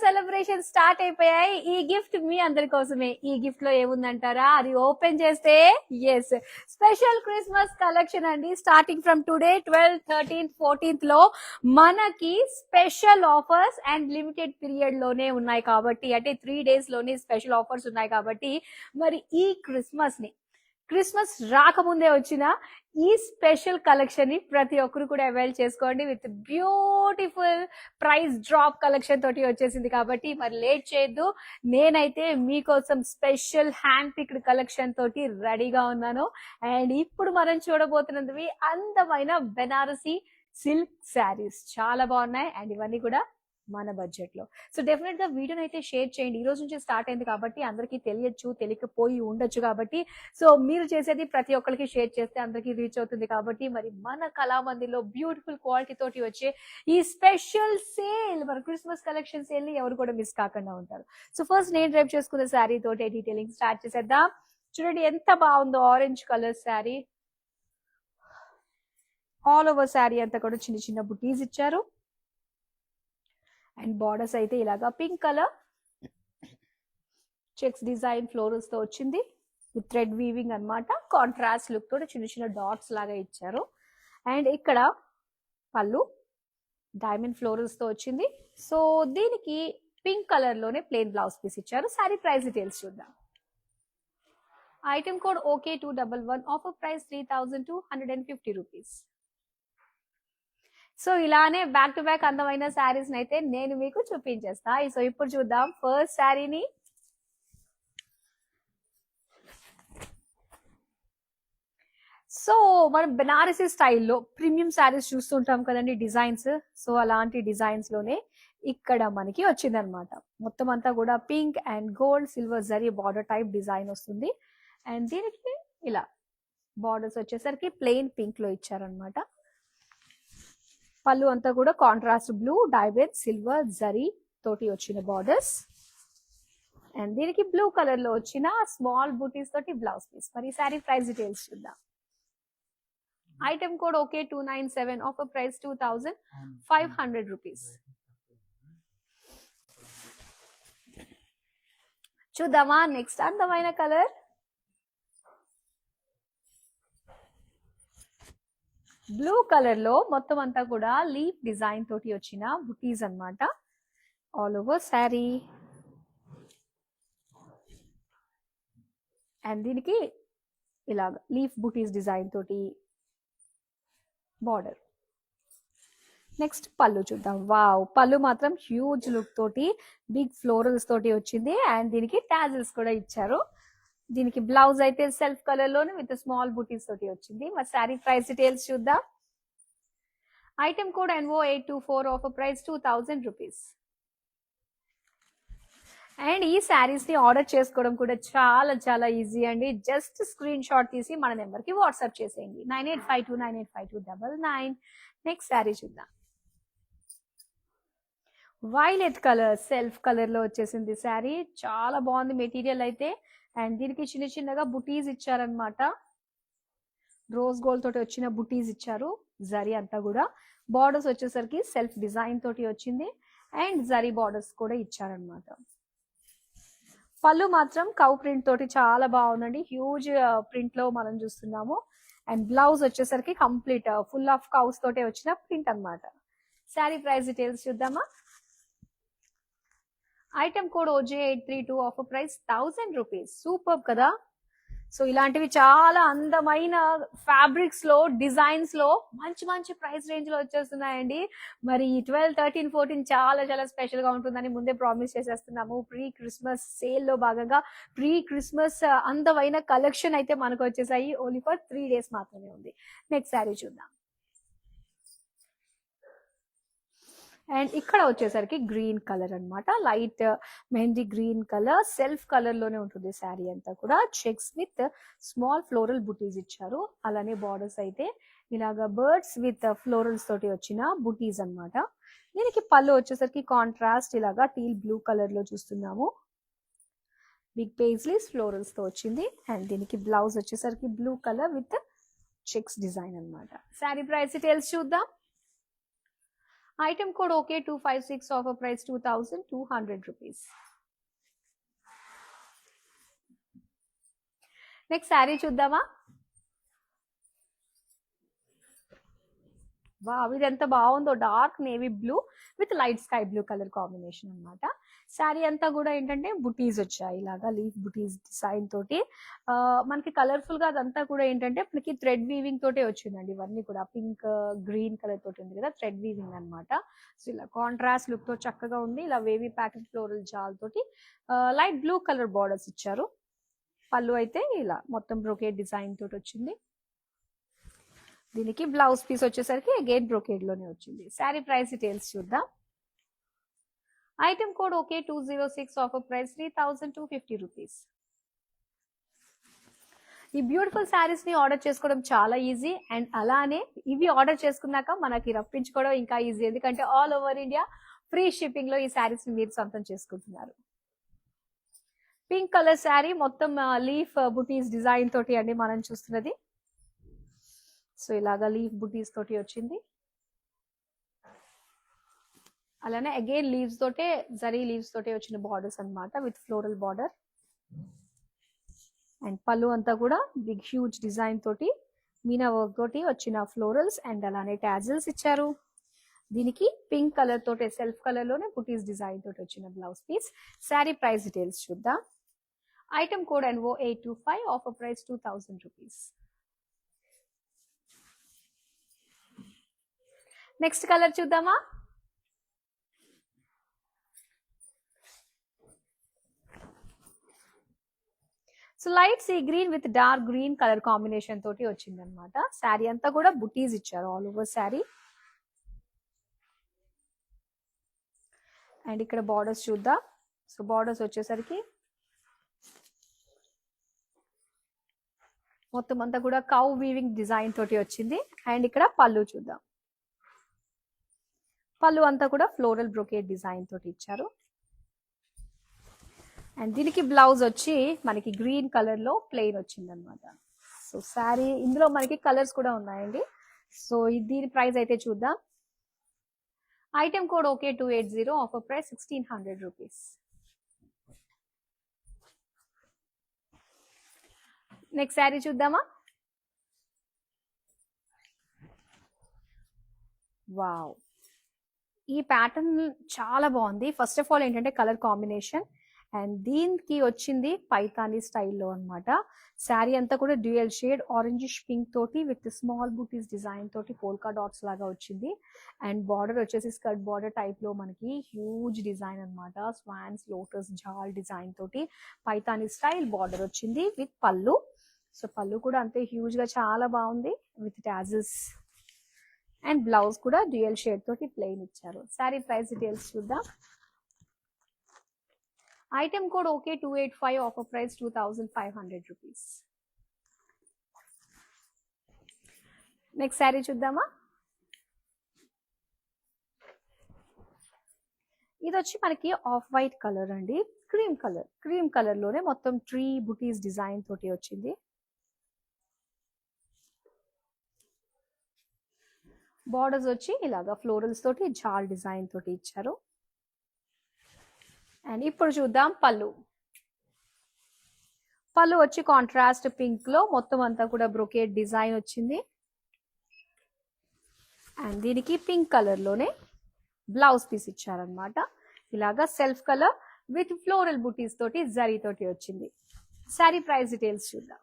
Celebration start అయిపోయాయి. ఈ gift మీ అందరి కోసమే. ఈ గిఫ్ట్ లో ఏముందంటారా? అది ఓపెన్ చేస్తే ఎస్, స్పెషల్ క్రిస్మస్ కలెక్షన్ అండి. Starting from today 12th, 13th, 14th లో మనకి special offers and limited period లోనే ఉన్నాయి కాబట్టి, అంటే 3 days లోనే స్పెషల్ ఆఫర్స్ ఉన్నాయి కాబట్టి, మరి ఈ క్రిస్మస్ రాకముందే వచ్చిన ఈ స్పెషల్ కలెక్షన్ ని ప్రతి ఒక్కరు కూడా అవైల్ చేసుకోండి. With beautiful price drop collection తోటి వచ్చేసింది కాబట్టి మరి లేట్ చేయొద్దు. నేనైతే మీకోసం స్పెషల్ హ్యాండ్ పిక్డ్ కలెక్షన్ తోటి రెడీగా ఉన్నాను. అండ్ ఇప్పుడు మనం చూడబోతున్నది అందమైన బెనారసీ సిల్క్ శారీస్. చాలా బాగున్నాయి అండ్ ఇవన్నీ కూడా మన బడ్జెట్ లో. సో డెఫినెట్ గా వీడియోని అయితే షేర్ చేయండి. ఈ రోజు నుంచి స్టార్ట్ అయింది కాబట్టి అందరికీ తెలియకపోయి ఉండొచ్చు కాబట్టి, సో మీరు చేసేది ప్రతి ఒక్కరికి షేర్ చేస్తే అందరికీ రీచ్ అవుతుంది కాబట్టి, మరి మన కళామందిలో బ్యూటిఫుల్ క్వాలిటీ తోటి వచ్చే ఈ స్పెషల్ సేల్, మన క్రిస్మస్ కలెక్షన్ సేల్ ని ఎవరు కూడా మిస్ కాకుండా ఉంటారు. సో ఫస్ట్ నేను డ్రైవ్ చేసుకున్న శారీ తోటి డీటెయిలింగ్ స్టార్ట్ చేసేద్దాం. చూడండి ఎంత బాగుందో, orange colour sari. All over sari అంతా కూడా చిన్న చిన్న బుటీస్ ఇచ్చారు అండ్ బార్డర్స్ అయితే ఇలాగా pink colour checks design florals తో వచ్చింది. విత్ థ్రెడ్ వీవింగ్ అన్నమాట. కాంట్రాస్ట్ లుక్ తోటి చిన్న చిన్న డాట్స్ లాగా ఇచ్చారు. అండ్ ఇక్కడ పళ్ళు డైమండ్ ఫ్లోరల్స్ తో వచ్చింది. సో దీనికి పింక్ కలర్ లోనే ప్లెయిన్ బ్లౌజ్ పీస్ ఇచ్చారు. సారీ ప్రైస్ డీటెయిల్స్ చూద్దాం. Item code okay 211. Offer price 3250 rupees. So ఇలానే బ్యాక్ టు బ్యాక్ అందమైన శారీస్ అయితే నేను మీకు చూపించేస్తా. సో ఇప్పుడు చూద్దాం ఫస్ట్ శారీని. సో మనం బెనారసీ స్టైల్లో ప్రీమియం శారీస్ చూస్తుంటాం కదండి, డిజైన్స్. సో అలాంటి డిజైన్స్ లోనే ఇక్కడ మనకి వచ్చిందనమాట. మొత్తం అంతా కూడా pink and gold silver zari border type design వస్తుంది. అండ్ దీనికి ఇలా బార్డర్స్ వచ్చేసరికి ప్లెయిన్ పింక్ లో ఇచ్చారనమాట. పళ్ళు అంతా కూడా contrast blue diamond silver zari తోటి వచ్చిన బార్డర్స్. అండ్ దీనికి బ్లూ కలర్ లో వచ్చిన స్మాల్ బూటీస్ తోటి బ్లౌజ్ పీస్. మరి సారీ ప్రైస్ డీటెయిల్స్ చూద్దాం. Item code okay 297. Offer price 2500 rupees. చూద్దామా నెక్స్ట్ అందమైన కలర్. బ్లూ కలర్ లో మొత్తం అంతా కూడా లీఫ్ డిజైన్ తోటి వచ్చిన బుటీస్ అన్నమాట. All over sari. అండ్ దీనికి ఇలాగ లీఫ్ బుటీస్ డిజైన్ తోటి బార్డర్. నెక్స్ట్ పళ్ళు చూద్దాం. వావ్, పళ్ళు మాత్రం హ్యూజ్ లుక్ తోటి బిగ్ ఫ్లోరల్స్ తోటి వచ్చింది. అండ్ దీనికి టాజిల్స్ కూడా ఇచ్చారు. దీనికి బ్లౌజ్ అయితే సెల్ఫ్ కలర్ లోనే విత్ స్మాల్ బుటీస్ తోటి వచ్చింది. మరి శారీ ప్రైస్ డీటెయిల్స్ చూద్దాం. Item code NO824. Offer price 2000 rupees. And ఈ శారీస్ ని ఆర్డర్ చేసుకోవడం కూడా చాలా చాలా ఈజీ అండి. జస్ట్ స్క్రీన్ షాట్ తీసి మన నెంబర్ కి వాట్సాప్ చేసేయండి. 9852985299. నెక్స్ట్ శారీ చూద్దాం. వైలెట్ కలర్ సెల్ఫ్ కలర్ లో వచ్చేసింది శారీ. చాలా బాగుంది మెటీరియల్ అయితే. అండ్ దీనికి చిన్న చిన్నగా బుటీస్ ఇచ్చారనమాట. రోజ్ గోల్డ్ తోటి వచ్చిన బుటీస్ ఇచ్చారు. జరీ అంతా కూడా బార్డర్స్ వచ్చేసరికి సెల్ఫ్ డిజైన్ తోటి వచ్చింది. అండ్ జరీ బార్డర్స్ కూడా ఇచ్చారనమాట. పళ్ళు మాత్రం కౌ ప్రింట్ తోటి చాలా బాగుందండి. హ్యూజ్ ప్రింట్ లో మనం చూస్తున్నాము. అండ్ బ్లౌజ్ వచ్చేసరికి కంప్లీట్ ఫుల్ ఆఫ్ కౌస్ తోటి వచ్చిన ప్రింట్ అనమాట. శారీ ప్రైస్ డీటెయిల్స్ చూద్దామా. Item code OJ832. Offer price 1000 rupees. Super కదా. సో ఇలాంటివి చాలా అందమైన ఫ్యాబ్రిక్స్ లో డిజైన్స్ లో మంచి మంచి ప్రైస్ రేంజ్ లో వచ్చేస్తున్నాయండి. మరి 12, 13, 14 చాలా చాలా స్పెషల్ గా ఉంటుందని ముందే ప్రామిస్ చేసేస్తున్నాము. ప్రీ క్రిస్మస్ సేల్ లో భాగంగా ప్రీ క్రిస్మస్ అందమైన కలెక్షన్ అయితే మనకు వచ్చేసాయి. ఓన్లీ ఫర్ 3 days మాత్రమే ఉంది. నెక్స్ట్ శారీ చూద్దాం. అండ్ ఇక్కడ వచ్చేసరికి గ్రీన్ కలర్ అన్నమాట. Light mehndi green colour self colour లోనే ఉంటుంది శారీ అంతా కూడా. చెక్స్ విత్ స్మాల్ ఫ్లోరల్ బుటీస్ ఇచ్చారు. అలానే బార్డర్స్ అయితే ఇలాగా బర్డ్స్ విత్ ఫ్లోరల్స్ తోటి వచ్చిన బుటీస్ అన్నమాట. దీనికి పళ్ళు వచ్చేసరికి కాంట్రాస్ట్ ఇలాగా టీల్ బ్లూ కలర్ లో చూస్తున్నాము. బిగ్ పేజ్లీస్ ఫ్లోరల్స్ తో వచ్చింది. అండ్ దీనికి బ్లౌజ్ వచ్చేసరికి blue colour with checks design అన్నమాట. శారీ ప్రైస్ డీటెయిల్స్ చూద్దాం. Item code okay 256, offer price 2200 rupees. Next sari చూద్దామా. వావ్, ఇది ఎంత బాగుందో, dark navy blue with light sky blue colour combination అన్నమాట. శారీ అంతా కూడా ఏంటంటే బుటీస్ వచ్చాయి, ఇలాగా లీఫ్ బుటీస్ డిజైన్ తోటి. మనకి కలర్ఫుల్ గా అదంతా కూడా ఏంటంటే మనకి థ్రెడ్ వీవింగ్ తోటే వచ్చిందండి. ఇవన్నీ కూడా పింక్ గ్రీన్ కలర్ తోటి ఉంది కదా, థ్రెడ్ వీవింగ్ అన్నమాట. సో ఇలా కాంట్రాస్ట్ లుక్ తో చక్కగా ఉంది. ఇలా వేవీ ప్యాటర్న్ ఫ్లోరల్ జాల్ తోటి లైట్ బ్లూ కలర్ బార్డర్స్ ఇచ్చారు. పళ్ళు అయితే ఇలా మొత్తం బ్రోకేడ్ డిజైన్ తోటి వచ్చింది. దీనికి బ్లౌజ్ పీస్ వచ్చేసరికి అగైన్ బ్రోకేడ్ లోనే వచ్చింది. శారీ ప్రైస్ డీటెయిల్స్ చూద్దాం. Item code okay 206, offer price 3250 rupees. ఈ బ్యూటిఫుల్ శారీస్ ని ఆర్డర్ చేసుకోవడం చాలా ఈజీ, అండ్ అలానే ఇవి ఆర్డర్ చేసుకున్నాక మనకి రప్పించుకోవడం ఇంకా ఈజీ, ఎందుకంటే all over India free shipping లో ఈ శారీస్ ని మీరు సొంతం చేసుకుంటున్నారు. పింక్ కలర్ శారీ మొత్తం లీఫ్ బుటీస్ డిజైన్ తోటి అండి మనం చూస్తున్నది. సో ఇలాగా లీఫ్ బుటీస్ తోటి వచ్చింది. అలానే అగైన్ లీవ్స్ తోటే, జరీ లీవ్స్ తోటే వచ్చిన బార్డర్స్ అన్నమాట విత్ ఫ్లోరల్ బార్డర్. అండ్ పళ్ళు అంతా కూడా బిగ్ హ్యూజ్ డిజైన్ తోటి మీనా వర్క్ తోటి వచ్చిన ఫ్లోరల్స్ అండ్ అలానే టాజిల్స్ ఇచ్చారు. దీనికి పింక్ కలర్ తోటే సెల్ఫ్ కలర్ లోనే బుటీస్ డిజైన్ తోటి వచ్చిన blouse piece. Sari price details చూద్దాం. Item code NO 825, offer price 2000 rupees. Next colour చూద్దామా. So light sea green with dark green colour combination తోటి వచ్చింది అనమాట. శారీ అంతా కూడా బుటీస్ ఇచ్చారు ఆల్ ఓవర్ శారీ. అండ్ ఇక్కడ బార్డర్స్ చూద్దాం. సో బార్డర్స్ వచ్చేసరికి మొత్తం అంతా కూడా కౌ వీవింగ్ డిజైన్ తోటి వచ్చింది. అండ్ ఇక్కడ పళ్ళు చూద్దాం. పళ్ళు అంతా కూడా ఫ్లోరల్ బ్రోకేడ్ డిజైన్ తోటి ఇచ్చారు. అండ్ దీనికి బ్లౌజ్ వచ్చి మనకి గ్రీన్ కలర్ లో ప్లెయిన్ వచ్చింది అనమాట. సో శారీ ఇందులో మనకి కలర్స్ కూడా ఉన్నాయండి. సో దీని ప్రైస్ అయితే చూద్దాం. Item code okay 280, offer price 1600 rupees. Next sari చూద్దామా. వావ్, ఈ ప్యాటర్న్ చాలా బాగుంది. ఫస్ట్ ఆఫ్ ఆల్ ఏంటంటే కలర్ కాంబినేషన్, అండ్ దీనికి వచ్చింది పైతానీ స్టైల్లో అన్నమాట. శారీ అంతా కూడా డ్యూయల్ షేడ్ ఆరెంజిష్ పింక్ తోటి విత్ స్మాల్ బూటీస్ డిజైన్ తోటి పోల్కా డాట్స్ లాగా వచ్చింది. అండ్ బార్డర్ వచ్చేసి స్కర్ట్ బార్డర్ టైప్ లో మనకి హ్యూజ్ డిజైన్ అన్నమాట. స్వాన్స్ లోటస్ జాల్ డిజైన్ తోటి పైతానీ స్టైల్ బార్డర్ వచ్చింది విత్ పళ్ళు. సో పళ్ళు కూడా అంతే హ్యూజ్ గా చాలా బాగుంది విత్ టాజిల్స్. అండ్ బ్లౌజ్ కూడా డ్యూయల్ షేడ్ తోటి ప్లెయిన్ ఇచ్చారు. శారీ ప్రైస్ డీటెయిల్స్ చూద్దాం. Item code okay 285, offer price 2500 rupees. Next sari చూద్దామా. ఇది వచ్చి మనకి ఆఫ్ వైట్ కలర్ అండి, క్రీమ్ కలర్ లోనే మొత్తం ట్రీ బుటీస్ డిజైన్ తోటి వచ్చింది. బార్డర్స్ వచ్చి ఇలాగా ఫ్లోరల్స్ తోటి జాల్ డిజైన్ తోటి ఇచ్చారు. అండ్ ఇప్పుడు చూద్దాం పళ్ళు. పళ్ళు వచ్చి కాంట్రాస్ట్ పింక్ లో మొత్తం అంతా కూడా బ్రోకేడ్ డిజైన్ వచ్చింది. అండ్ దీనికి పింక్ కలర్ లోనే బ్లౌజ్ పీస్ ఇచ్చారనమాట. ఇలాగా సెల్ఫ్ కలర్ విత్ ఫ్లోరల్ బుటీస్ తోటి జరీ తోటి వచ్చింది. శారీ ప్రైస్ డీటెయిల్స్ చూద్దాం.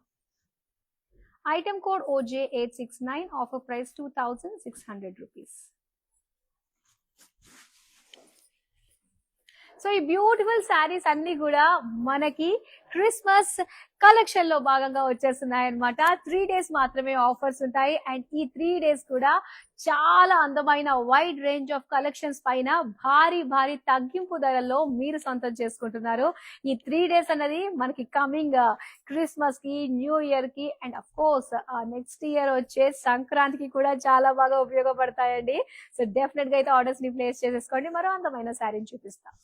Item code OJ 869, offer price 2600 rupees. So ఈ బ్యూటిఫుల్ శారీస్ అన్ని కూడా మనకి క్రిస్మస్ కలెక్షన్ లో భాగంగా వచ్చేస్తున్నాయి అనమాట. 3 days మాత్రమే ఆఫర్స్ ఉంటాయి. అండ్ ఈ 3 days కూడా చాలా అందమైన వైడ్ రేంజ్ ఆఫ్ కలెక్షన్స్ పైన భారీ తగ్గింపు ధరల్లో మీరు సొంతం చేసుకుంటున్నారు. ఈ 3 days అన్నది మనకి కమింగ్ క్రిస్మస్ కి, న్యూ ఇయర్ కి, and of course next year వచ్చే సంక్రాంతికి కూడా చాలా బాగా ఉపయోగపడతాయండి. సో డెఫినెట్ గా అయితే ఆర్డర్స్ ని ప్లేస్ చేసేసుకోండి. మరో అందమైన శారీని చూపిస్తాం.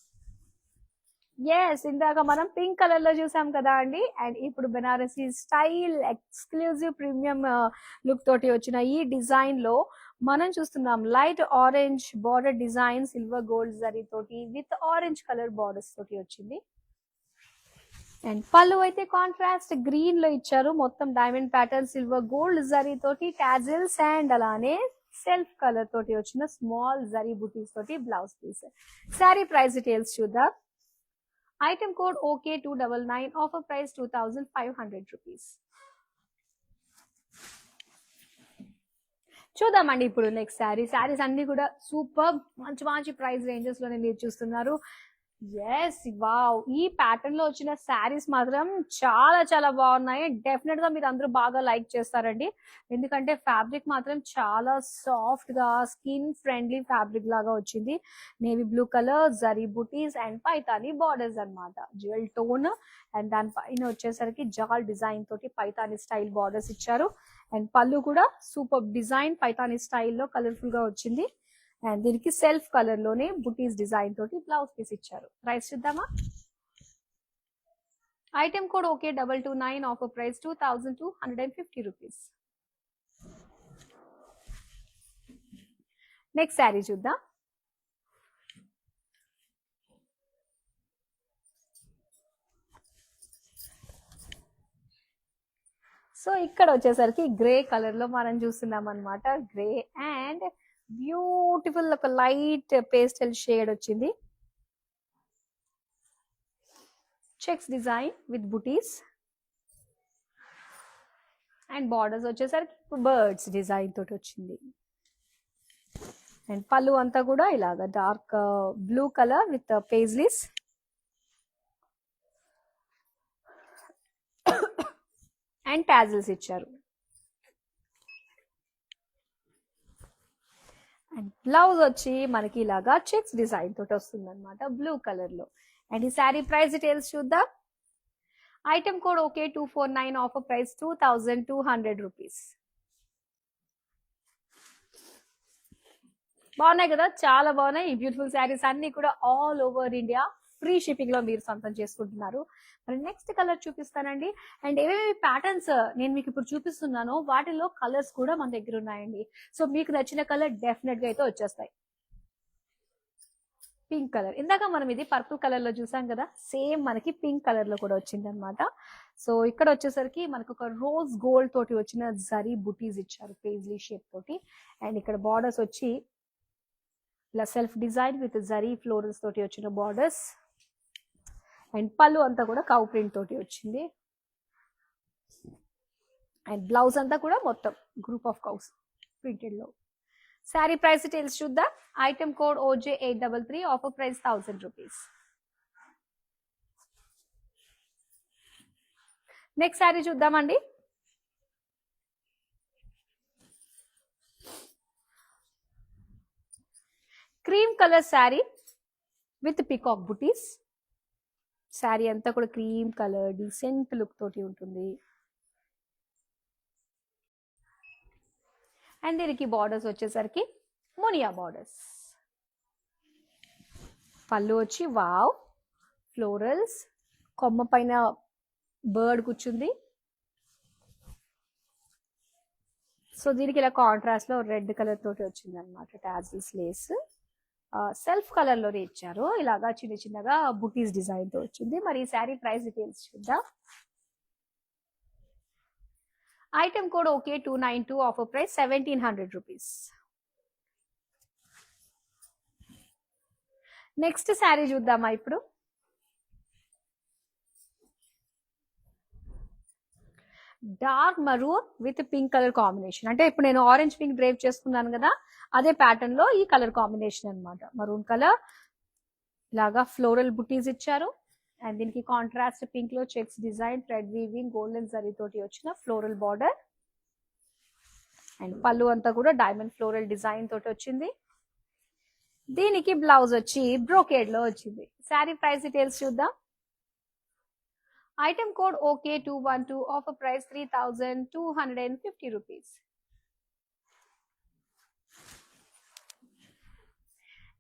ఎస్, ఇందాక మనం పింక్ కలర్ లో చూసాం కదా అండి. అండ్ ఇప్పుడు Banarasi style exclusive premium look తోటి వచ్చిన ఈ డిజైన్ లో మనం చూస్తున్నాం light orange border design silver gold zari తోటి విత్ ఆరెంజ్ కలర్ బార్డర్స్ తోటి వచ్చింది. అండ్ పళ్ళు అయితే కాంట్రాస్ట్ గ్రీన్ లో ఇచ్చారు. మొత్తం diamond pattern silver gold zari తోటి టాజిల్స్ అండ్ అలానే సెల్ఫ్ కలర్ తోటి వచ్చిన స్మాల్ జరీ బుటీస్ తోటి blouse piece. Sari price details చూద్దాం. Item code okay 299, offer price 2500 rupees. చూద్దామండి ఇప్పుడు నెక్స్ట్ శారీస్ అన్ని కూడా సూపర్ మంచి మంచి ప్రైస్ రేంజెస్ లోనే మీరు చూస్తున్నారు. ఎస్ వావ్, ఈ ప్యాటర్న్ లో వచ్చిన శారీస్ మాత్రం చాలా చాలా బాగున్నాయి. డెఫినెట్ గా మీరు అందరూ బాగా లైక్ చేస్తారండి. ఎందుకంటే ఫ్యాబ్రిక్ మాత్రం చాలా సాఫ్ట్ గా స్కిన్ ఫ్రెండ్లీ ఫ్యాబ్రిక్ లాగా వచ్చింది. Navy blue colour zari buttis and Paithani borders అన్నమాట, జ్యువెల్ టోన్. అండ్ దాని పైన వచ్చేసరికి జాల్ డిజైన్ తోటి పైతాని స్టైల్ బార్డర్స్ ఇచ్చారు. అండ్ పళ్ళు కూడా సూపర్ డిజైన్ పైతాని స్టైల్లో కలర్ఫుల్ గా వచ్చింది. అండ్ దీనికి సెల్ఫ్ కలర్ లోనే బుటీస్ డిజైన్ తోటి బ్లౌజ్ పీస్ ఇచ్చారు. ప్రైస్ చూద్దామా. Item code okay 229, offer price 2250 rupees. Next sari చూద్దాం. సో ఇక్కడ వచ్చేసరికి గ్రే కలర్ లో మనం చూస్తున్నాం అనమాట. గ్రే అండ్ బ్యూటిఫుల్ ఒక లైట్ పేస్టల్ షేడ్ వచ్చింది. Checks design with buttis and borders వచ్చేసరికి బర్డ్స్ డిజైన్ తోటి వచ్చింది. అండ్ పళ్ళు అంతా కూడా ఇలాగా dark blue colour with paisleys. And tassels ఇచ్చారు. అండ్ బ్లౌజ్ వచ్చి మనకి ఇలాగా చెక్స్ డిజైన్ తోటి వస్తుంది అనమాట బ్లూ కలర్ లో. అండ్ ఈ శారీ ప్రైస్ డీటెయిల్స్ చూద్దాం. Item code okay 249, offer price 2200 rupees. బాగున్నాయి కదా, చాలా బాగున్నాయి. ఈ బ్యూటిఫుల్ శారీస్ అన్ని కూడా all over India free shipping లో మీరు సొంతం చేసుకుంటున్నారు. మరి నెక్స్ట్ కలర్ చూపిస్తానండి. అండ్ ఏవేవి ప్యాటర్న్స్ నేను మీకు ఇప్పుడు చూపిస్తున్నానో వాటిలో కలర్స్ కూడా మన దగ్గర ఉన్నాయండి. సో మీకు నచ్చిన కలర్ డెఫినెట్ గా అయితే వచ్చేస్తాయి. పింక్ కలర్, ఇందాక మనం ఇది పర్పుల్ కలర్ లో చూసాం కదా, సేమ్ మనకి పింక్ కలర్ లో కూడా వచ్చింది అనమాట. సో ఇక్కడ వచ్చేసరికి మనకు ఒక రోజ్ గోల్డ్ తోటి వచ్చిన జరీ బుటీస్ ఇచ్చారు పేజ్లీ షేప్ తోటి. అండ్ ఇక్కడ బార్డర్స్ వచ్చి ఇలా self design with zari florals తోటి వచ్చిన బార్డర్స్. అండ్ పళ్ళు అంతా కూడా కౌ ప్రింట్ తోటి వచ్చింది. అండ్ బ్లౌజ్ అంతా కూడా మొత్తం గ్రూప్ ఆఫ్ కౌస్ ప్రింటెడ్ లో. శారీ ప్రైస్ డీటెయిల్స్ చూద్దాం. Item code OJ 833, offer price 1000 rupees. Next sari చూద్దామండి. Cream colour sari with peacock butis. శారీ అంతా కూడా క్రీమ్ కలర్ డీసెంట్ లుక్ తోటి ఉంటుంది. అండ్ దీనికి బార్డర్స్ వచ్చేసరికి మునియా బార్డర్స్. పళ్ళు వచ్చి వావ్ ఫ్లోరల్స్, కొమ్మ పైన బర్డ్ కూర్చుంది. సో దీనికి ఇలా కాంట్రాస్ట్ లో రెడ్ కలర్ తోటి వచ్చింది అనమాట టాజిల్స్ లేస్. సెల్ఫ్ కలర్ లోనే ఇచ్చారు. ఇలాగా చిన్న చిన్నగా బుటీస్ డిజైన్ తో వచ్చింది. మరి ఈ శారీ ప్రైస్ డీటెయిల్స్ చూద్దాం. Item code okay 292, offer price 1700 rupees. Next sari చూద్దామా ఇప్పుడు. Dark maroon with pink colour combination. అంటే ఇప్పుడు నేను ఆరెంజ్ పింక్ డ్రైవ్ చేసుకున్నాను కదా, అదే ప్యాటర్న్ లో ఈ కలర్ కాంబినేషన్ అనమాట. మరూన్ కలర్ ఇలాగా ఫ్లోరల్ బుటీస్ ఇచ్చారు. అండ్ దీనికి కాంట్రాస్ట్ పింక్ లో checks design thread weaving golden zari తోటి వచ్చిన ఫ్లోరల్ బార్డర్. అండ్ పళ్ళు అంతా కూడా డైమండ్ ఫ్లోరల్ డిజైన్ తోటి వచ్చింది. దీనికి బ్లౌజ్ వచ్చి బ్రోకేడ్ లో వచ్చింది. శారీ ప్రైస్ డీటెయిల్స్ చూద్దాం. Item code okay 212, offer price 3250 rupees.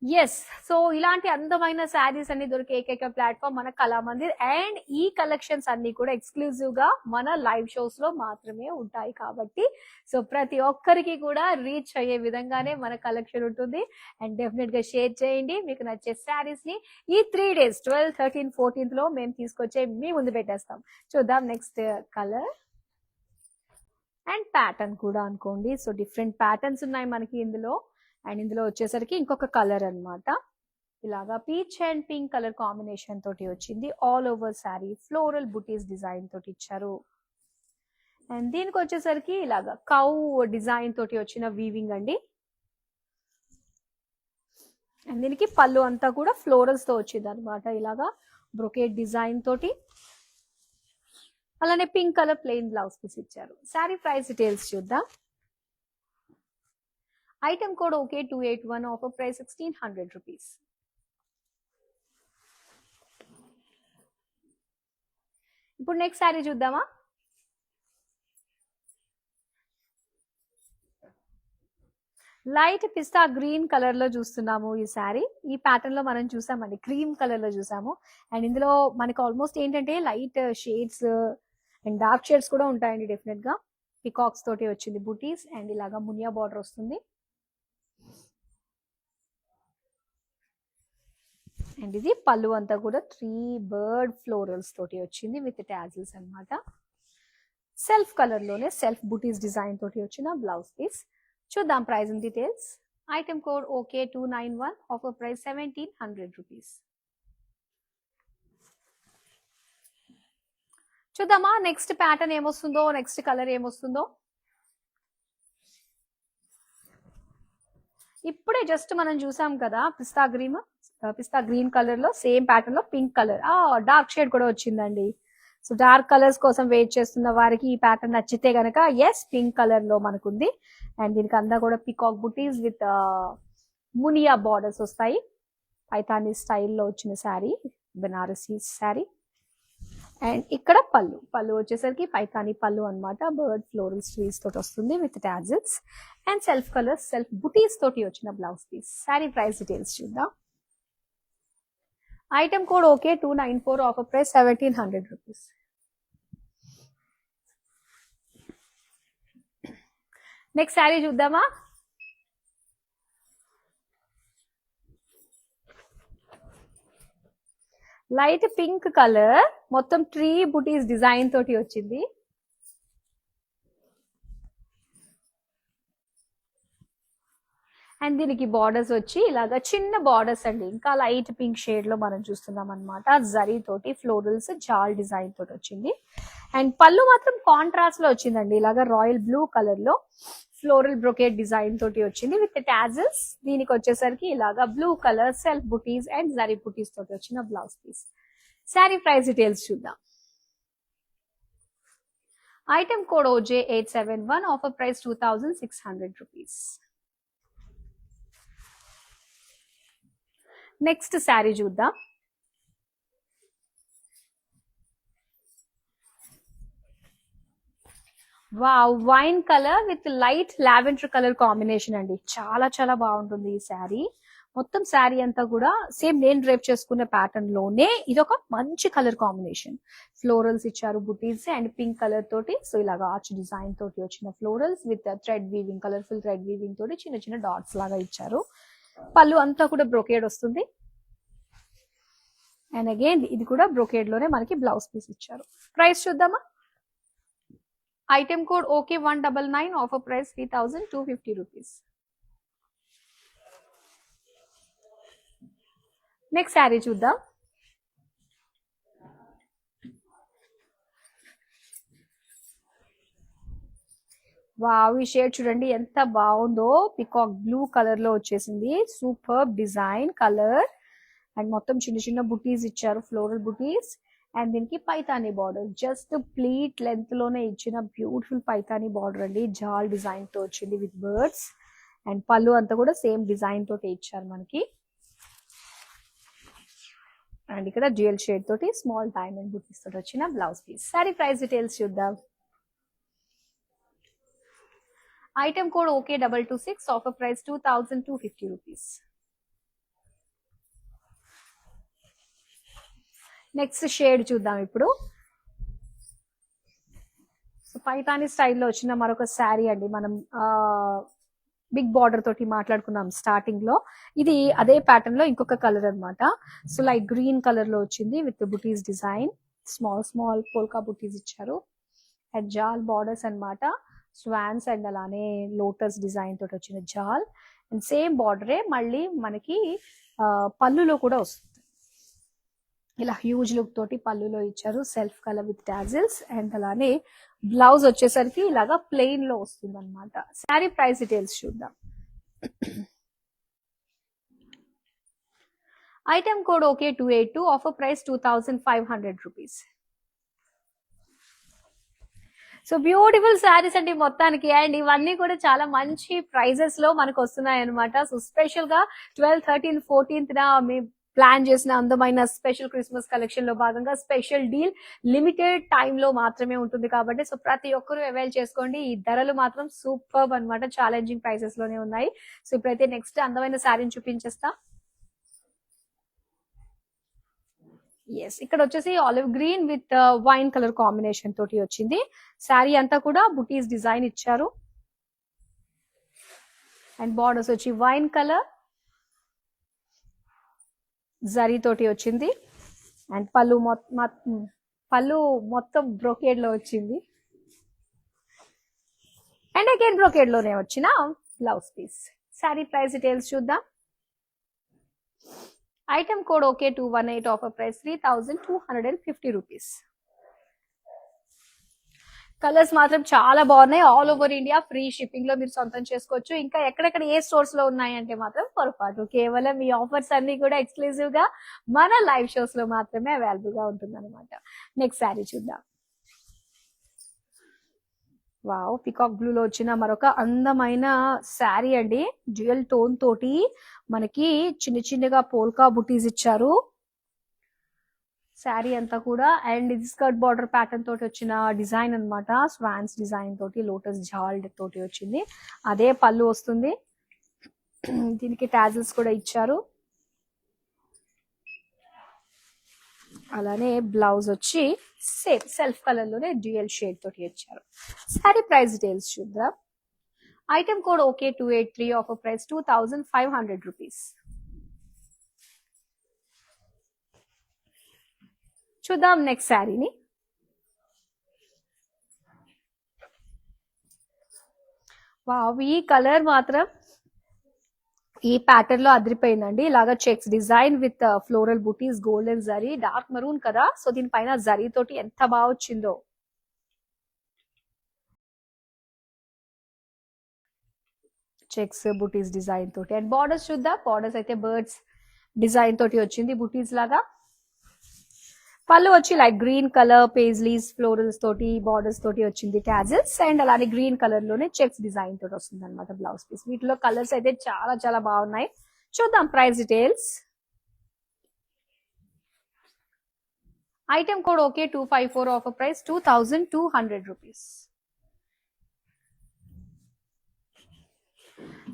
Yes. So ఇలాంటి అందమైన శారీస్ అన్ని దొరికే ఏకైక ప్లాట్ఫామ్ మన కళామందిర్. అండ్ ఈ కలెక్షన్స్ అన్ని కూడా ఎక్స్క్లూజివ్ గా మన లైవ్ షోస్ లో మాత్రమే ఉంటాయి కాబట్టి సో ప్రతి ఒక్కరికి కూడా రీచ్ అయ్యే విధంగానే మన కలెక్షన్ ఉంటుంది. అండ్ డెఫినెట్ గా షేర్ చేయండి మీకు నచ్చే శారీస్ ని. ఈ 3 days 12, 13, 14 లో మేము తీసుకొచ్చే మీ ముందు పెట్టేస్తాం. చూద్దాం నెక్స్ట్ కలర్ అండ్ ప్యాటర్న్ కూడా అనుకోండి. సో డిఫరెంట్ ప్యాటర్న్స్ ఉన్నాయి మనకి ఇందులో. అండ్ ఇందులో వచ్చేసరికి ఇంకొక కలర్ అన్నమాట. ఇలాగా peach and pink colour combination తోటి వచ్చింది. ఆల్ ఓవర్ శారీ ఫ్లోరల్ బుటీస్ డిజైన్ తోటి ఇచ్చారు. అండ్ దీనికి వచ్చేసరికి ఇలాగా కౌ డిజైన్ తోటి వచ్చిన వీవింగ్ అండి. అండ్ దీనికి పళ్ళు అంతా కూడా ఫ్లోరల్స్ తో వచ్చింది అనమాట. ఇలాగా బ్రొకేట్ డిజైన్ తోటి, అలానే pink colour plain blouse piece ఇచ్చారు. శారీ ప్రైస్ డీటెయిల్స్ చూద్దాం. Item code okay 281, offer price 1600 rupees. ఇప్పుడు నెక్స్ట్ శారీ చూద్దామా. లైట్ పిస్తా గ్రీన్ కలర్ లో చూస్తున్నాము ఈ శారీ. ఈ ప్యాటర్న్ లో మనం చూసామండి, క్రీమ్ కలర్ లో చూసాము. అండ్ ఇందులో మనకి ఆల్మోస్ట్ ఏంటంటే light shades and dark shades కూడా ఉంటాయండి డెఫినెట్ గా. పికాక్స్ తోటి వచ్చింది బూటీస్ అండ్ ఇలాగా మునియా బార్డర్ వస్తుంది. అండ్ ఇది పళ్ళు అంతా కూడా 3 బర్డ్ ఫ్లోరల్స్ తోటి వచ్చింది విత్ టాజిల్స్ అన్నమాట. సెల్ఫ్ కలర్ లోనే సెల్ఫ్ బూటీస్ డిజైన్ తోటి వచ్చిన బ్లౌజ్ పీస్. చూద్దాం price in details. Item code okay 291, offer price 1700 rupees. చూద్దామా నెక్స్ట్ ప్యాటర్న్ ఏమొస్తుందో, నెక్స్ట్ కలర్ ఏమొస్తుందో. ఇప్పుడే జస్ట్ మనం చూసాం కదా పిస్తా గ్రీన్ కలర్ లో సేమ్ ప్యాటర్న్ లో పింక్ కలర్ డార్క్ షేడ్ కూడా వచ్చిందండి. సో డార్క్ కలర్స్ కోసం వెయిట్ చేస్తున్న వారికి ఈ ప్యాటర్న్ నచ్చితే గనక ఎస్ పింక్ కలర్ లో మనకుంది. అండ్ దీనికి అంతా కూడా peacock buttis with Muniya borders వస్తాయి. పైతానీ స్టైల్లో వచ్చిన శారీ, బెనారసీ శారీ. అండ్ ఇక్కడ పళ్ళు వచ్చేసరికి పైతానీ పళ్ళు అన్నమాట. బర్డ్ ఫ్లోరల్ స్ట్రీస్ తోటి వస్తుంది with tassels. And self colours self butis తోటి వచ్చిన blouse piece. Sari price details చూద్దాం. Item code okay 294, offer price 1700 rupees. Next sari చూద్దామా. లైట్ పింక్ కలర్ మొత్తం ట్రీ బుటీస్ డిజైన్ తోటి వచ్చింది. అండ్ దీనికి బార్డర్స్ వచ్చి ఇలాగా చిన్న బార్డర్స్ అండి. ఇంకా లైట్ పింక్ షేడ్ లో మనం చూస్తున్నాం అనమాట. జరీ తోటి ఫ్లోరల్స్ జాల్ డిజైన్ తోటి వచ్చింది. అండ్ పళ్ళు మాత్రం కాంట్రాస్ట్ లో వచ్చిందండి. ఇలాగా రాయల్ బ్లూ కలర్ లో ఫ్లోరల్ బ్రొకేట్ డిజైన్ తోటి వచ్చింది విత్ టాజిల్స్. దీనికి వచ్చేసరికి ఇలాగా blue colour self butis and zari butis తోటి వచ్చిన blouse piece. Sari price details చూద్దాం. Item code OJ 871, offer price 2600 rupees. Next sari చూద్దాం. Wow, wine colour with light lavender colour combination అండి. చాలా చాలా బాగుంటుంది ఈ శారీ. మొత్తం శారీ అంతా కూడా సేమ్ నేను డ్రైప్ చేసుకునే ప్యాటర్న్ లోనే ఇదొక మంచి కలర్ కాంబినేషన్. ఫ్లోరల్స్ ఇచ్చారు బుటీస్ అండ్ పింక్ కలర్ తోటి. సో ఇలాగా ఆర్చ్ డిజైన్ తోటి వచ్చిన florals with thread weaving, colourful thread weaving తోటి చిన్న చిన్న డాట్స్ లాగా ఇచ్చారు. పళ్ళు అంతా కూడా బ్రొకేడ్ వస్తుంది. అండ్ అగైన్ ఇది కూడా బ్రొకేడ్ లోనే మనకి బ్లౌజ్ పీస్ ఇచ్చారు. ప్రైస్ చూద్దామా. Item code okay 199, offer price 3250 rupees. Next sari చూద్దాం. వావ్, ఈ షేడ్ చూడండి ఎంత బాగుందో. పికాక్ బ్లూ కలర్ లో వచ్చేసింది. సూపర్ డిజైన్ కలర్ అండ్ మొత్తం చిన్న చిన్న బుటీస్ ఇచ్చారు, ఫ్లోరల్ బుటీస్. అండ్ దీనికి Paithani border just pleat length లోనే ఇచ్చిన బ్యూటిఫుల్ పైతానీ బార్డర్ అండి. జాల్ డిజైన్ తో వచ్చింది విత్ బర్డ్స్. అండ్ పళ్ళు అంతా కూడా సేమ్ డిజైన్ తోటి ఇచ్చారు మనకి. అండ్ ఇక్కడ డ్యూయల్ షేడ్ తోటి స్మాల్ డైమండ్ బుటీస్ తోటి వచ్చిన blouse piece. Sari price details చూద్దాం. Item code okay 226, offer price 2250 rupees. Next shade చూద్దాం ఇప్పుడు. సో పైతాని స్టైల్లో వచ్చిన మరొక శారీ అండి. మనం బిగ్ బార్డర్ తోటి మాట్లాడుకున్నాం స్టార్టింగ్ లో. ఇది అదే ప్యాటర్న్ లో ఇంకొక కలర్ అన్నమాట. సో లైట్ గ్రీన్ కలర్ లో వచ్చింది with buttis design. Small small polka బుటీస్ ఇచ్చారు అండ్ జాల్ బార్డర్స్ అన్నమాట. స్వాన్స్ అండ్ అలానే లోటస్ డిజైన్ తోటి వచ్చిన జాల్ అండ్ సేమ్ బార్డరే మళ్ళీ మనకి పళ్ళులో కూడా వస్తుంది. ఇలా హ్యూజ్ లుక్ తోటి పళ్ళులో ఇచ్చారు, self colour with tassels. And అలానే బ్లౌజ్ వచ్చేసరికి ఇలాగా ప్లెయిన్ లో వస్తుంది అనమాట. శారీ ప్రైస్ డీటెయిల్స్ చూద్దాం. Item code okay 282, offer price 2500 rupees. So beautiful saris అండి మొత్తానికి. అండ్ ఇవన్నీ కూడా చాలా మంచి ప్రైజెస్ లో మనకు వస్తున్నాయి అనమాట. సో స్పెషల్ గా 12, 13, 14 ప్లాన్ చేసిన అందమైన స్పెషల్ క్రిస్మస్ కలెక్షన్ లో భాగంగా స్పెషల్ డీల్ లిమిటెడ్ టైమ్ లో మాత్రమే ఉంటుంది కాబట్టి సో ప్రతి ఒక్కరూ అవైల్ చేసుకోండి. ఈ ధరలు మాత్రం సూపర్ అన్నమాట, ఛాలెంజింగ్ ప్రైసెస్ లోనే ఉన్నాయి. సో ఇప్పుడైతే నెక్స్ట్ అందమైన శారీని చూపించేస్తా. ఎస్, ఇక్కడ వచ్చేసి olive green with wine colour combination తోటి వచ్చింది. శారీ అంతా కూడా బుటీస్ డిజైన్ ఇచ్చారు అండ్ బార్డర్స్ వచ్చి వైన్ కలర్ జరీ తోటి వచ్చింది అండ్ పళ్ళు మొత్తం బ్రోకేడ్ లో వచ్చింది అండ్ అగైన్ బ్రోకేడ్ లోనే వచ్చిన blouse piece. Sari price details చూద్దాం. Item code okay 218, offer price 3250 rupees. Colours మాత్రం చాలా బాగున్నాయి. All over India free shipping లో మీరు సొంతం చేసుకోవచ్చు. ఇంకా ఎక్కడెక్కడ ఏ స్టోర్స్ లో ఉన్నాయి అంటే మాత్రం పొరపాటు. కేవలం ఈ ఆఫర్స్ అన్ని కూడా ఎక్స్క్లూజివ్ గా మన లైవ్ షోస్ లో మాత్రమే అవైలబుల్ గా ఉంటుంది అనమాట. నెక్స్ట్ శారీ చూద్దాం. వావ్, పికాక్ బ్లూ లో వచ్చిన మరొక అందమైన శారీ అండి. డ్యూయల్ టోన్ తోటి మనకి చిన్న చిన్నగా పోల్కా బుటీస్ ఇచ్చారు శారీ అంతా కూడా. అండ్ ఇది స్కర్ట్ బార్డర్ ప్యాటర్న్ తోటి వచ్చిన డిజైన్ అన్నమాట. స్వాన్స్ డిజైన్ తోటి లోటస్ జాల్డ్ తోటి వచ్చింది. అదే పళ్ళు వస్తుంది, దీనికి టాజిల్స్ కూడా ఇచ్చారు. అలానే బ్లౌజ్ వచ్చి సేమ్ సెల్ఫ్ కలర్ లోనే డ్యూయల్ షేడ్ తోటి ఇచ్చారు. శారీ ప్రైస్ డీటెయిల్స్ చూద్దాం. Item code okay 283, offer price 2500 rupees. చూద్దాం నెక్స్ట్ శారీని. వావ్, ఈ కలర్ మాత్రం ఈ ప్యాటర్న్ లో అదిరిపోయిందండి. ఇలాగా checks design with floral buttis, golden zari, dark maroon కదా. సో దీనిపైన జరీ తోటి ఎంత బాగా వచ్చిందో. చెక్స్ బుటీస్ డిజైన్ తోటి అండ్ బార్డర్స్ చూద్దాం. బార్డర్స్ అయితే బర్డ్స్ డిజైన్ తోటి వచ్చింది బుటీస్ లాగా. పళ్ళు వచ్చి like green colour paisleys florals తోటి బార్డర్స్ తోటి వచ్చింది టాజిల్స్. అండ్ అలానే గ్రీన్ కలర్ లోనే చెక్స్ డిజైన్ తోటి వస్తుంది అనమాట బ్లౌజ్ పీస్. వీటిలో కలర్స్ అయితే చాలా చాలా బాగున్నాయి. చూద్దాం price details. Item code okay 254, offer price 2200 rupees.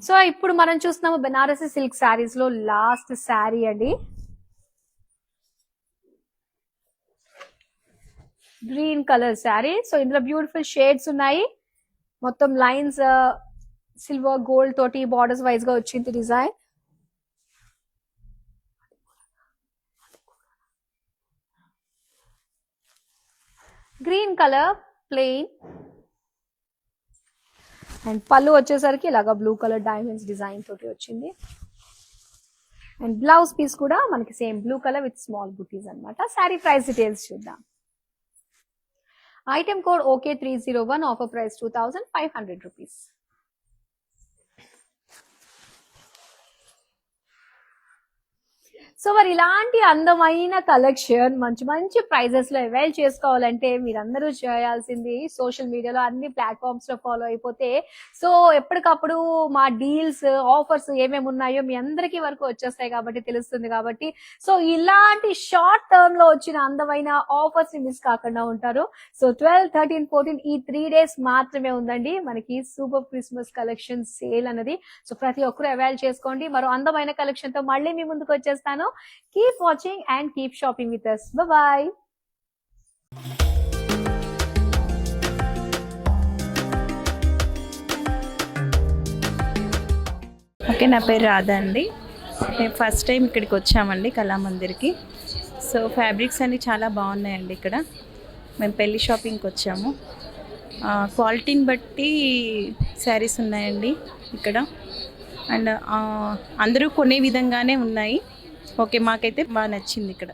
So ఇప్పుడు మనం చూస్తున్నాము బెనారసి సిల్క్ శారీస్ లో లాస్ట్ శారీ అండి. Green colour sari. సో ఇందులో బ్యూటిఫుల్ షేడ్స్ ఉన్నాయి. మొత్తం లైన్స్ సిల్వర్ గోల్డ్ తోటి బార్డర్స్ వైజ్ గా వచ్చింది design. Green colour plain and పళ్ళు వచ్చేసరికి ఇలాగా బ్లూ కలర్ డైమండ్స్ డిజైన్ తోటి వచ్చింది. అండ్ బ్లౌజ్ పీస్ కూడా మనకి same blue colour with small బుటీస్ అన్నమాట. శారీ ప్రైస్ డీటెయిల్స్ చూద్దాం. Item code okay 301, offer price 2500 rupees. So మరి ఇలాంటి అందమైన కలెక్షన్ మంచి మంచి ప్రైజెస్ లో అవైల్ చేసుకోవాలంటే మీరందరూ చేయాల్సింది సోషల్ మీడియాలో అన్ని ప్లాట్ఫామ్స్ లో ఫాలో అయిపోతే సో ఎప్పటికప్పుడు మా డీల్స్ ఆఫర్స్ ఏమేమి ఉన్నాయో మీ అందరికీ వరకు వచ్చేస్తాయి కాబట్టి తెలుస్తుంది. కాబట్టి సో ఇలాంటి షార్ట్ టర్మ్ లో వచ్చిన అందమైన ఆఫర్స్ ని మిస్ కాకుండా ఉంటారు. సో 12, 13, 14 ఈ 3 days మాత్రమే ఉందండి మనకి సూపర్ క్రిస్మస్ కలెక్షన్ సేల్ అనేది. సో ప్రతి ఒక్కరు అవైల్ చేసుకోండి. మరో అందమైన కలెక్షన్ తో మళ్ళీ మీ ముందుకు వచ్చేస్తాను. Keep watching and keep shopping with us. Bye. Okay, నా పేరు రాధా అండి. మేము ఫస్ట్ టైం ఇక్కడికి వచ్చామండి కళామందిర్కి. సో ఫ్యాబ్రిక్స్ అన్నీ చాలా బాగున్నాయండి ఇక్కడ. మేము పెళ్ళి షాపింగ్కి వచ్చాము. క్వాలిటీని బట్టి శారీస్ ఉన్నాయండి ఇక్కడ. అండ్ అందరూ కొనే విధంగానే ఉన్నాయి. ఓకే, మాకైతే బాగా నచ్చింది ఇక్కడ.